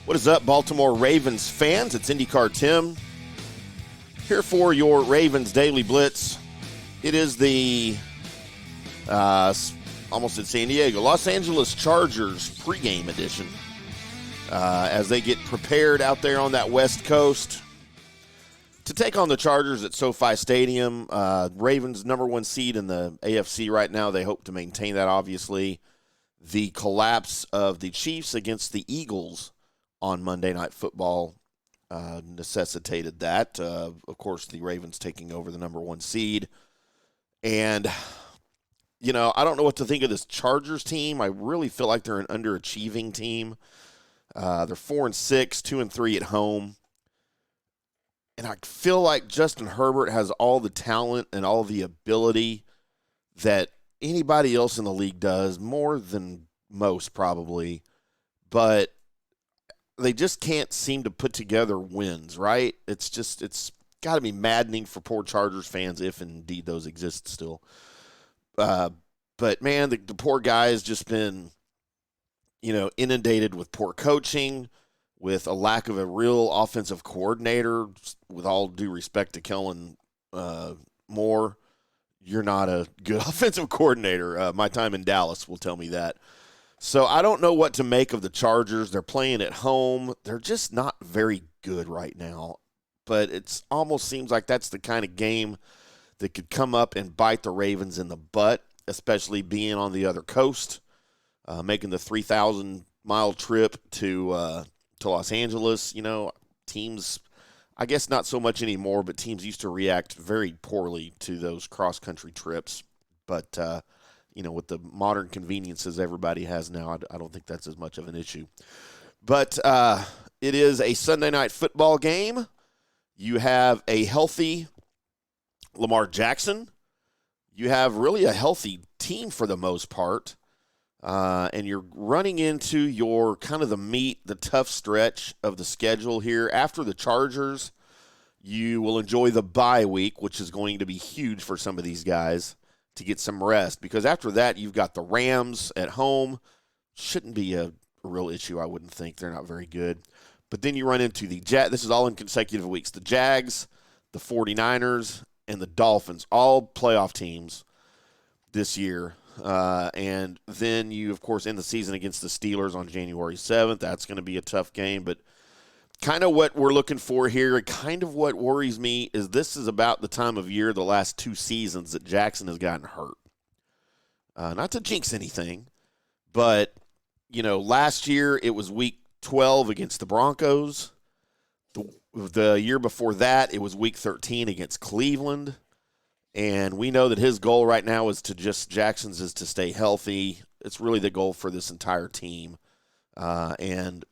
What is up, Baltimore Ravens fans? It's IndyCar Tim here for your Ravens Daily Blitz. It is the, almost in San Diego, Los Angeles Chargers pregame edition as they get prepared out there on that West Coast to take on the Chargers at SoFi Stadium. Ravens number one seed in the AFC right now. They hope to maintain that, obviously. The collapse of the Chiefs against the Eagles on Monday Night Football necessitated that. Of course, the Ravens taking over the number one seed. And, you know, I don't know what to think of this Chargers team. I really feel like they're an underachieving team. They're 4-6, 2-3 at home. And I feel like Justin Herbert has all the talent and all the ability that anybody else in the league does, more than most probably. But they just can't seem to put together wins, right? It's got to be maddening for poor Chargers fans, if indeed those exist still. But, man, the poor guy has just been, inundated with poor coaching, with a lack of a real offensive coordinator. With all due respect to Kellen Moore, you're not a good offensive coordinator. My time in Dallas will tell me that. So I don't know what to make of the Chargers. They're playing at home. They're just not very good right now. But it almost seems like that's the kind of game that could come up and bite the Ravens in the butt, especially being on the other coast, making the 3,000-mile trip to Los Angeles. Teams, I guess not so much anymore, but teams used to react very poorly to those cross-country trips. But with the modern conveniences everybody has now, I don't think that's as much of an issue. But it is a Sunday night football game. You have a healthy Lamar Jackson. You have really a healthy team for the most part. And you're running into your kind of the tough stretch of the schedule here. After the Chargers, you will enjoy the bye week, which is going to be huge for some of these guys to get some rest, because after that you've got the Rams at home. Shouldn't be a real issue, I wouldn't think. They're not very good. But then you run into the this is all in consecutive weeks. The Jags, the 49ers, and the Dolphins, all playoff teams this year. And then you, of course, end the season against the Steelers on January 7th. That's going to be a tough game, but kind of what we're looking for here, and kind of what worries me, is this is about the time of year, the last two seasons, that Jackson has gotten hurt. Not to jinx anything, but, last year it was week 12 against the Broncos. The year before that, it was week 13 against Cleveland. And we know that his goal right now Jackson's is to stay healthy. It's really the goal for this entire team. And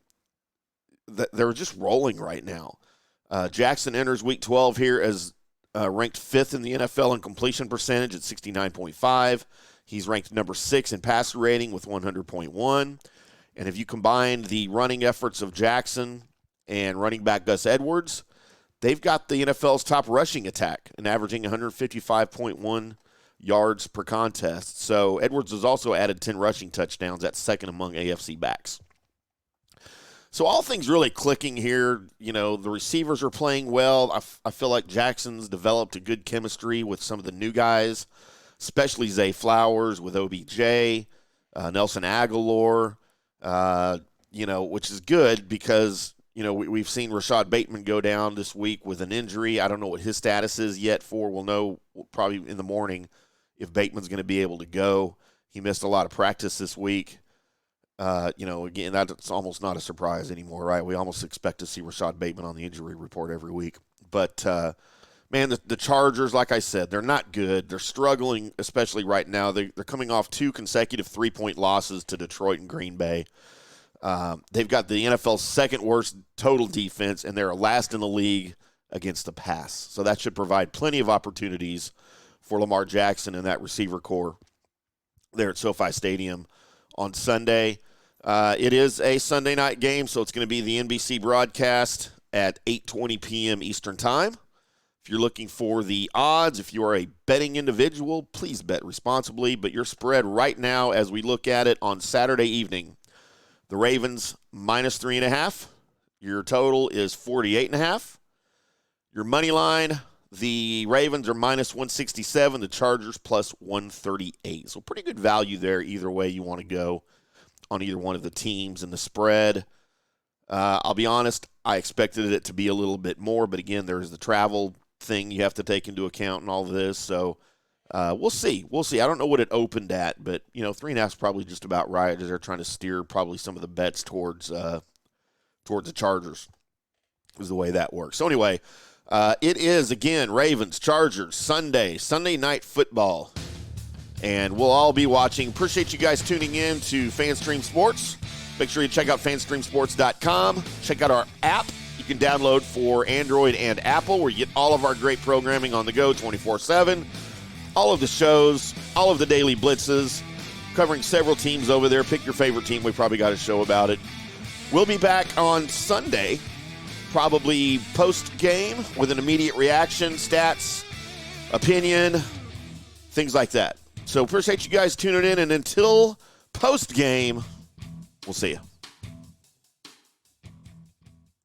they're just rolling right now. Jackson enters week 12 here as ranked 5th in the NFL in completion percentage at 69.5. He's ranked number 6 in passer rating with 100.1. And if you combine the running efforts of Jackson and running back Gus Edwards, they've got the NFL's top rushing attack and averaging 155.1 yards per contest. So Edwards has also added 10 rushing touchdowns. That's second among AFC backs. So all things really clicking here. The receivers are playing well. I feel like Jackson's developed a good chemistry with some of the new guys, especially Zay Flowers with OBJ, Nelson Aguilar, which is good because, we've seen Rashad Bateman go down this week with an injury. I don't know what his status is yet we'll know probably in the morning if Bateman's going to be able to go. He missed a lot of practice this week. Again, that's almost not a surprise anymore, right? We almost expect to see Rashad Bateman on the injury report every week. But, man, the Chargers, like I said, they're not good. They're struggling, especially right now. They're coming off 2 consecutive 3-point losses to Detroit and Green Bay. They've got the NFL's second worst total defense, and they're last in the league against the pass. So that should provide plenty of opportunities for Lamar Jackson and that receiver core there at SoFi Stadium on Sunday. It is a Sunday night game, so it's going to be the NBC broadcast at 8:20 p.m. Eastern Time. If you're looking for the odds, if you are a betting individual, please bet responsibly. But your spread right now, as we look at it on Saturday evening, the Ravens -3.5, Your total is 48.5. Your money line, the Ravens are minus 167, the Chargers plus 138. So pretty good value there either way you want to go on either one of the teams. And the spread, I'll be honest, I expected it to be a little bit more, but again, there's the travel thing you have to take into account and all of this. So we'll see. I don't know what it opened at, but 3.5 is probably just about right as they're trying to steer probably some of the bets towards the Chargers is the way that works. So anyway, it is, again, Ravens, Chargers, Sunday Night Football. And we'll all be watching. Appreciate you guys tuning in to FanStream Sports. Make sure you check out FanStreamSports.com. Check out our app you can download for Android and Apple, where you get all of our great programming on the go 24/7. All of the shows, all of the daily blitzes, covering several teams over there. Pick your favorite team. We probably got a show about it. We'll be back on Sunday, probably post-game with an immediate reaction, stats, opinion, things like that. So appreciate you guys tuning in, and until post-game, we'll see you.